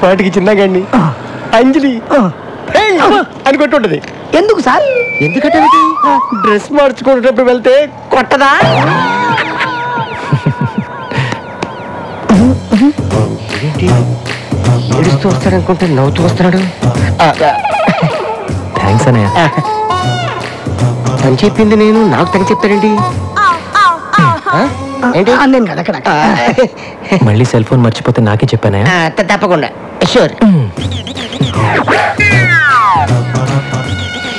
వాటికి చిన్నగాండి అంజలి అని కొట్టుంటది. ఎందుకు సార్? ఎందుకంటే డ్రెస్ మార్చుకునేటప్పుడు వెళ్తే కొట్టదా? ఏంటి ఏడుస్తూ వస్తాడనుకుంటే నవ్వుతూ వస్తున్నాడు. థ్యాంక్స్ అన్నయ్య. తను చెప్పింది నేను నాకు తను చెప్తాడండి. ఏంటి నేను కదా మళ్ళీ సెల్ ఫోన్ మర్చిపోతే నాకే చెప్పానయ్య. తప్పకుండా షూర్.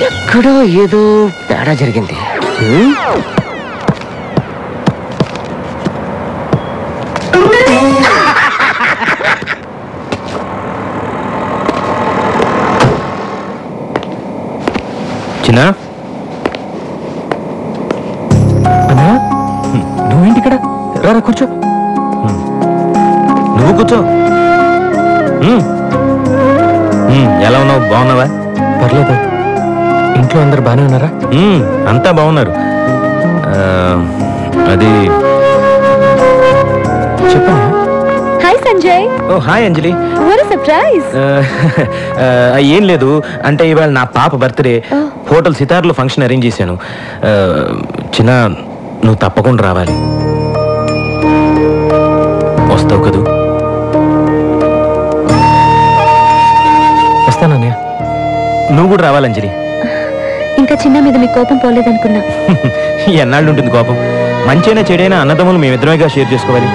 ఎక్కడో ఏదో తేడా జరిగింది. చిన్న నువ్వేంటి ఇక్కడ? రారా కూర్చో. నువ్వు కూర్చో. ఎలా ఉన్నావు? బాగున్నావా? పర్లేదు. ఇంట్లో అందరు బాగానే ఉన్నారా? అంతా బాగున్నారు. అది చెప్పనా? హాయ్ సంజయ్. ఓ hi Anjali. What a surprise. ఏం లేదు, అంటే ఇవాళ నా పాప బర్త్డే. హోటల్ సితార్లో ఫంక్షన్ అరేంజ్ చేశాను. చిన్న నువ్వు తప్పకుండా రావాలి. వస్తావు కదూ? వస్తానన్నయ్య. నువ్వు కూడా రావాలి అంజలి. ఇంకా చిన్న మీద మీ కోపం పోలేదనుకున్నా. ఎన్నాళ్ళు ఉంటుంది కోపం? మంచైనా చెడైనా అన్నదమ్ములు మేమిద్దరమేగా షేర్ చేసుకోవాలి.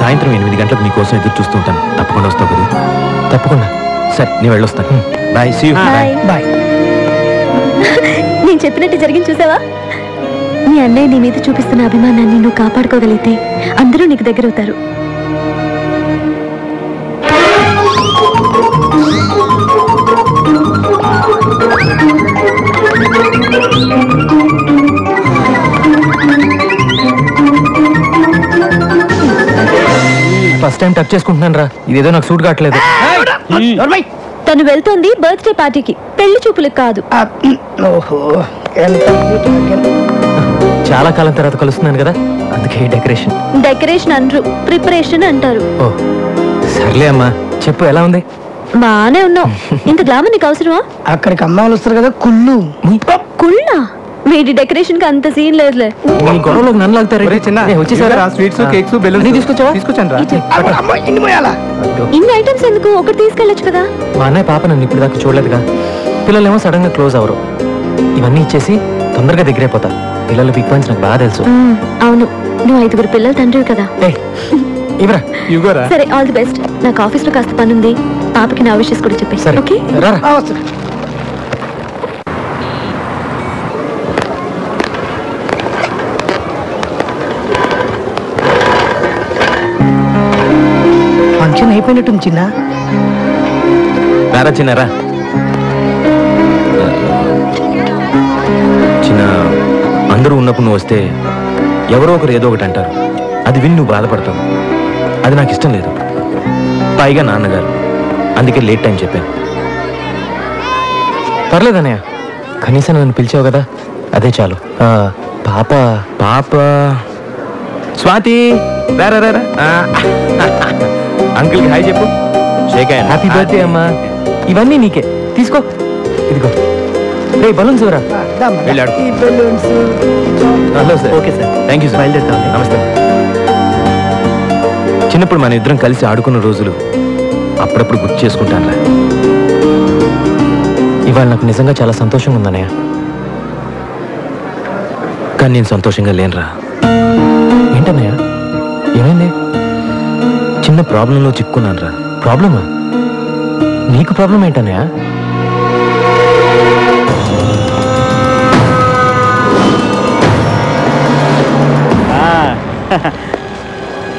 సాయంత్రం 8 గంటలకు నీకోసం ఎదురు చూస్తూ ఉంటాను. తప్పకుండా వస్తావు కదా? తప్పకుండా. సరే నేను వెళ్ళొస్తాను. బాయ్. See you. బాయ్. నేను చెప్పినట్టు జరిగింది చూసావా? నీ అన్నయ్య నీ మీద చూపిస్తున్న అభిమానాన్ని నువ్వు కాపాడుకోగలిగితే అందరూ నీకు దగ్గర అవుతారు. ఫస్ట్ టైం టచ్ చేసుకుంటున్నాను రా. ఇదేదో నాకు సూట్ కావట్లేదు. తను వెళ్తోంది బర్త్డే పార్టీకి, పెళ్లి చూపులకు కాదు. చాలా కాలం తర్వాత కలుస్తున్నాను కదా, అందుకే డెకరేషన్. డెకరేషన్ అనరు, ప్రిపరేషన్ అంటారు. ఓ సర్లే అమ్మా, చెప్పు ఎలా ఉంది? బానే ఉన్నావు. ఇంత గ్లామర్ నీకు అవసరమా? అక్కడికి అమ్మాయిలు వస్తారు కదా, కుళ్ళు. కుళ్ళా? వీడి డెకరేషన్ కి అంత సీన్ లేదులే. ఈ గొడవలోకి నన్ను లాగుతారు. వచ్చేసారా? స్వీట్స్, కేక్స్, బెలూన్స్ తీసుకొచ్చావా? తీసుకొచ్చాను రా. ఇన్ని ఐటమ్స్ ఎందుకు? ఒకటి తీసుకెళ్ళొచ్చు కదా. మా అన్నయ్య పాప నన్ను ఇప్పుడు దాకా చూడలేదుగా. పిల్లలేమో సడన్ గా క్లోజ్ అవరు. ఇవన్నీ ఇచ్చేసి తొందరగా దగ్గరైపోతా. పిల్లలు బిగ్ పాయింట్స్ నాకు బాగా తెలుసు. అవును, నువ్వు 5 పిల్లల తండ్రివి కదా. సరే, ఆల్ ది బెస్ట్. నాకు ఆఫీస్ లో కాస్త పని ఉంది. పాపకి నా విషయస్ కూడా చెప్పేసి. ఓకే ఫంక్షన్ అయిపోయినట్టుంది చిన్న. రారా చిన్నారా. చిన్న అందరూ ఉన్నప్పుడు నువ్వు వస్తే ఎవరో ఒకరు ఏదో ఒకటి అంటారు. అది విని నువ్వు బాధపడతావు. అది నాకు ఇష్టం లేదు. పైగా నాన్నగారు, అందుకే లేట్ టైం చెప్పాను. పర్లేదన్నయ్య, కనీసం నన్ను పిలిచావు కదా, అదే చాలు. పాప పాప స్వాతి, రారా రారా. అంకుల్కి హాయ్ చెప్పు. Shake hand. హ్యాపీ బర్త్డే అమ్మా. ఇవన్నీ నీకే, తీసుకో. ఇదిగో రే బలూన్స్ ఎవరా? వెళ్ళాడు. Hello sir. Okay sir, thank you sir. బయలుదేరుతాం. నమస్తే. చిన్నప్పుడు మన ఇద్దరం కలిసి ఆడుకున్న రోజులు అప్పుడప్పుడు గుర్తు చేసుకుంటానురా. ఇవాళ నాకు నిజంగా చాలా సంతోషంగా ఉందన్నయ్య. కానీ నేను సంతోషంగా లేనురా. ఏంటన్నయ్య, ఏమైంది? చిన్న ప్రాబ్లంలో చిక్కున్నాను రా. ప్రాబ్లమా? నీకు ప్రాబ్లం ఏంటన్నయ్య?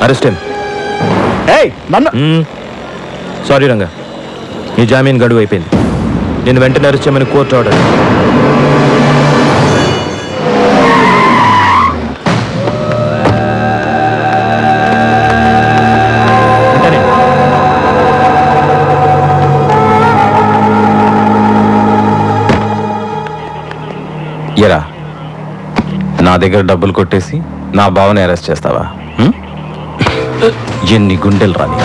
అరెస్ట్. సారీ రంగా, నీ జామీన్ గడువు అయిపోయింది. నేను వెంటనే అరెస్ట్ చేయమని కోర్టు ఆర్డర్. ఎరా, నా దగ్గర డబ్బులు కొట్టేసి నా బావని అరెస్ట్ చేస్తావా? ఎన్ని గుండెలు రాని.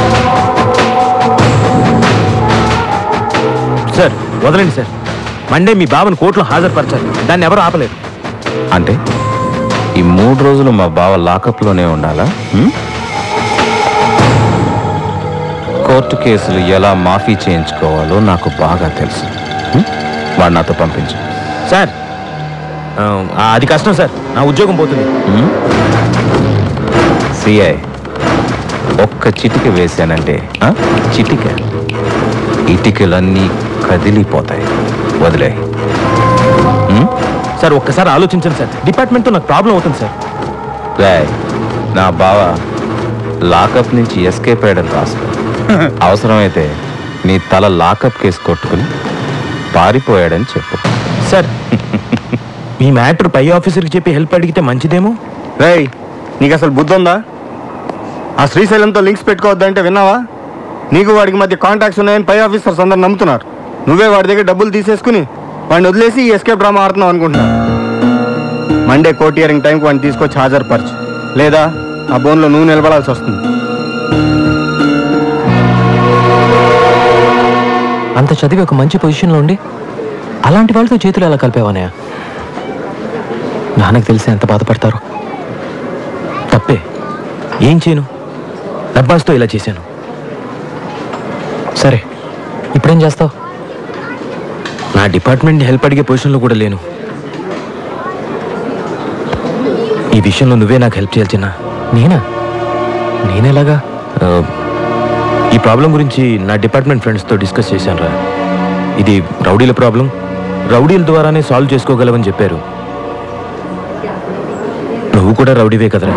సార్ వదలండి సార్. మండే మీ బావని కోర్టులో హాజరుపరచాలి. దాన్ని ఎవరు ఆపలేరు. అంటే ఈ 3 రోజులు మా బావ లాకప్లోనే ఉండాలా? కోర్టు కేసులు ఎలా మాఫీ చేయించుకోవాలో నాకు బాగా తెలుసు. వాడు నాతో పంపించు. సార్ అది కష్టం సార్. నా ఉద్యోగం పోతుంది. సిఐ ఒక్క చిటిక వేశానంటే చిటిక ఇటికలన్నీ కదిలిపోతాయి. వదిలే సార్. ఒక్కసారి ఆలోచించండి సార్. డిపార్ట్మెంట్తో నాకు ప్రాబ్లం అవుతుంది సార్. నా బావ లాకప్ నుంచి ఎస్కేప్ అయ్యాడని రాసుకో. అవసరమైతే నీ తల లాకప్ కేసు కొట్టుకుని పారిపోయాడని చెప్పు. సార్ మీ మ్యాటర్ పై ఆఫీసర్కి చెప్పి హెల్ప్ అడిగితే మంచిదేమో. రేయ్, నీకు అసలు బుద్ధి ఉందా? ఆ శ్రీశైలంతో లింక్స్ పెట్టుకోవద్దంటే విన్నావా? నీకు వాడికి మధ్య కాంటాక్ట్స్ ఉన్నాయని పై ఆఫీసర్స్ అందరు నమ్ముతున్నారు. నువ్వే వాడి దగ్గర డబ్బులు తీసేసుకుని వాడిని వదిలేసి ఈ ఎస్కేప్ డ్రామా ఆడుతున్నావు అనుకుంటున్నావు. మండే కోర్ట్ హియరింగ్ టైంకి వాడిని తీసుకొచ్చి హాజరుపరచు, లేదా ఆ బోన్లో నువ్వు నిలబడాల్సి వస్తుంది. అంత చదివి ఒక మంచి పొజిషన్లో ఉండి అలాంటి వాళ్ళతో చేతులు ఎలా కలిపేవానయ్య? నాన్నకు తెలిసి ఎంత బాధపడతారు. తప్పే, ఏం చేయను. డబ్బాస్తో ఇలా చేశాను. సరే, ఇప్పుడేం చేస్తావు? నా డిపార్ట్మెంట్ హెల్ప్ అడిగే పొజిషన్లో కూడా లేను. ఈ విషయంలో నువ్వే నాకు హెల్ప్ చేయాలి చిన్న. నేనేలాగా? ఈ ప్రాబ్లం గురించి నా డిపార్ట్మెంట్ ఫ్రెండ్స్తో డిస్కస్ చేశాను రా. ఇది రౌడీల ప్రాబ్లం, రౌడీల ద్వారానే సాల్వ్ చేసుకోగలవని చెప్పారు. నువ్వు కూడా రౌడీవే కదరా.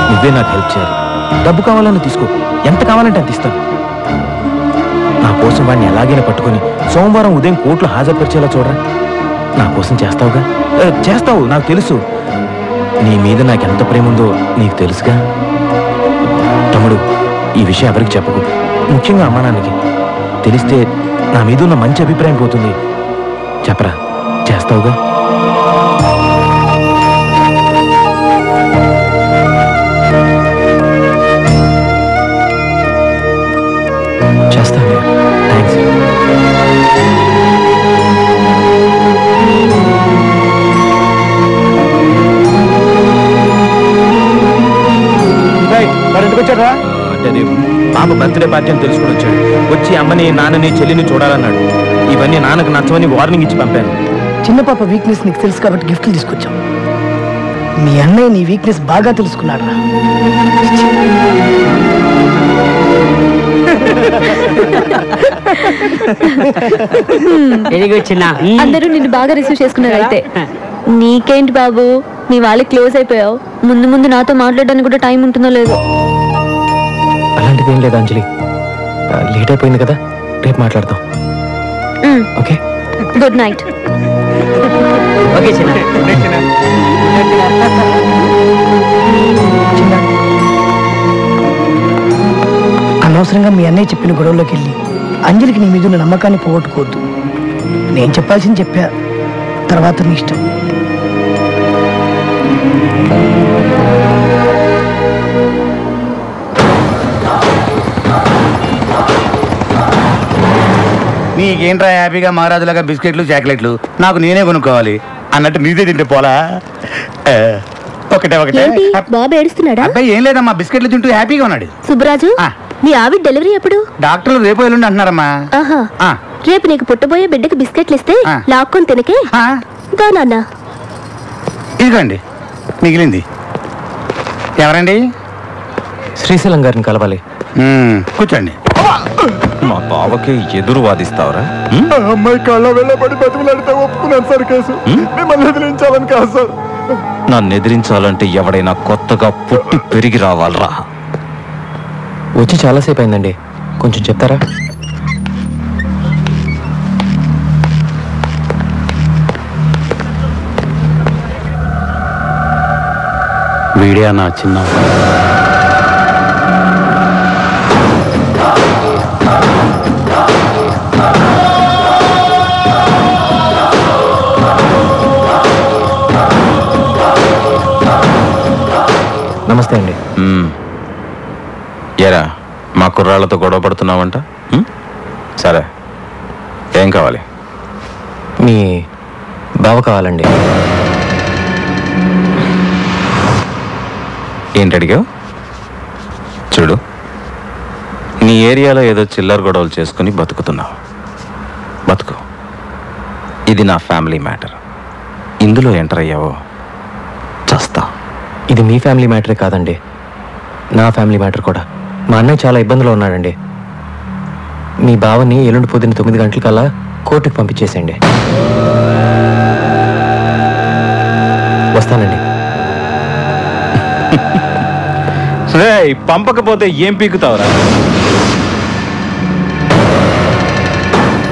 నువ్వే నాకు హెల్ప్ చేయాలి. డబ్బు కావాలని తీసుకో, ఎంత కావాలంటే అంత ఇస్తాను. నా కోసం వాడిని ఎలాగైనా పట్టుకుని సోమవారం ఉదయం కోర్టులో హాజరుపరిచేలా చూడరా. నా కోసం చేస్తావుగా? చేస్తావు, నాకు తెలుసు. నీ మీద నాకు ఎంత ప్రేమ ఉందో నీకు తెలుసుగా. తమ్ముడు, ఈ విషయం ఎవరికి చెప్పకు, ముఖ్యంగా అమ్మా నాన్నకి. తెలిస్తే నా మీద ఉన్న మంచి అభిప్రాయం పోతుంది. చెప్పరా, చేస్తావుగా? చేస్తాను. థ్యాంక్స్. వచ్చారా? అంటే అది పాప బర్త్డే పార్టీ అని తెలుసుకుని వచ్చాడు. వచ్చి అమ్మని నాన్నని చెల్లిని చూడాలన్నాడు. ఇవన్నీ నాన్నకు నచ్చవని వార్నింగ్ ఇచ్చి పంపాను. చిన్న పాప వీక్నెస్ నీకు తెలుసు కాబట్టి గిఫ్ట్లు తీసుకొచ్చాం. మీ అన్నయ్య నీ వీక్నెస్ బాగా తెలుసుకున్నాడు రా. అందరూ నిన్ను బాగా రిసీవ్ చేసుకున్నారు. అయితే నీకేంటి బాబు, నీ వాళ్ళకి క్లోజ్ అయిపోయావు. ముందు ముందు నాతో మాట్లాడడానికి కూడా టైం ఉంటుందో లేదో. అలాంటిది ఏం లేదు అంజలి. లేట్ అయిపోయింది కదా, రేపు మాట్లాడతాం. Okay, good night. ఓకే చిన్న. అనవసరంగా మీ అన్నయ్య చెప్పిన గొడవలోకి వెళ్ళి అంజలికి నీ మీద ఉన్న నమ్మకాన్ని పోగొట్టుకోవద్దు. నేను చెప్పాల్సింది చెప్పా, తర్వాత నీ ఇష్టం. నీకేంట్రా హ్యాపీగా మహారాజులాగా బిస్కెట్లు చాక్లెట్లు నాకు నేనే కొనుక్కోవాలి అన్నట్టు నీదే తింటే పోలా? ఒకటే బాబు ఏడుస్తున్నాడా? అబ్బాయి ఏం లేదమ్మా, బిస్కెట్లు తింటూ హ్యాపీగా ఉన్నాడు. సుబ్బరాజు, మీ ఆవిడ డెలివరీ ఎప్పుడు? డాక్టర్లు రేపు ఎల్లుండి అంటున్నారమ్మా. రేపు నీకు పుట్టబోయే బిడ్డకి బిస్కెట్లు ఇస్తే లాక్కొని తినకే. నాన్న ఇదిగోండి మిగిలింది. ఎవరండి? శ్రీశైలం గారిని కలవాలి. కూర్చోండి. మా బావకి ఎదురు వాదిస్తావరా? అమ్మాయి కళ్ళ వెళ్ళబడి బతిమలాడితే ఒప్పుకున్నాను సార్ కేసు. మిమ్మల్ని ఎదిరించాలని కాదు సార్. నన్ను ఎదిరించాలంటే ఎవడైనా కొత్తగా పుట్టి పెరిగి రావాలరా. వచ్చి చాలాసేపు అయిందండి, కొంచెం చెప్తారా? వీడియా నా చిన్న నమస్తే అండి. ఏరా మా కుర్రాళ్ళతో గొడవ పడుతున్నావంట? సరే, ఏం కావాలి? మీ బావ కావాలండి. ఏంటి అడిగావు? చూడు, నీ ఏరియాలో ఏదో చిల్లర గొడవలు చేసుకుని బతుకుతున్నావు. బతుకు. ఇది నా ఫ్యామిలీ మ్యాటర్. ఇందులో ఎంటర్ అయ్యావో చస్తా. ఇది మీ ఫ్యామిలీ మ్యాటరే కాదండి, నా ఫ్యామిలీ మ్యాటర్ కూడా. మా అన్నయ్య చాలా ఇబ్బందులో ఉన్నాడండి. మీ బావని ఎల్లుండి పొద్దున్న 9 గంటలకల్లా కోర్టుకు పంపించేసేయండి. వస్తానండి. పంపకపోతే ఏం పీకుతావురా?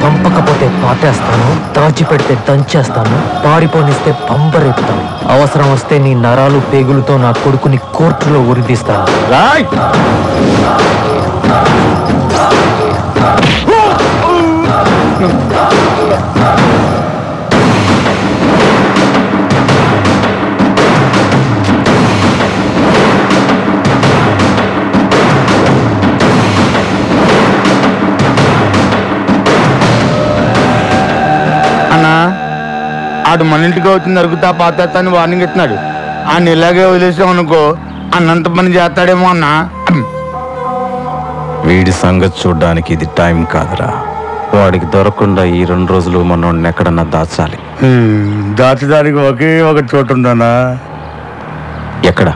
పంపకపోతే పాటేస్తాను, దాచిపెడితే దంచేస్తాను, పారిపోనిస్తే పంపరేపుతాను. అవసరం వస్తే నీ నరాలు పేగులతో నా కొడుకుని కోర్టులో ఉరిదీస్తాను. ఆడు మన ఇంటికి వచ్చింది అరుగుతా పాతేస్తాను వార్నింగ్ ఇస్తున్నాడు. ఆయన ఇలాగే వదిలేసాం అనుకో అన్నంత పని చేస్తాడేమో అన్నా. వీడి సంగతి చూడ్డానికి ఇది టైం కాదురా. వాడికి దొరకకుండా ఈ 2 రోజులు మనోడిని ఎక్కడన్నా దాచాలి. దాచడానికి ఒకే ఒక చోటు ఉందన్నా. ఎక్కడ?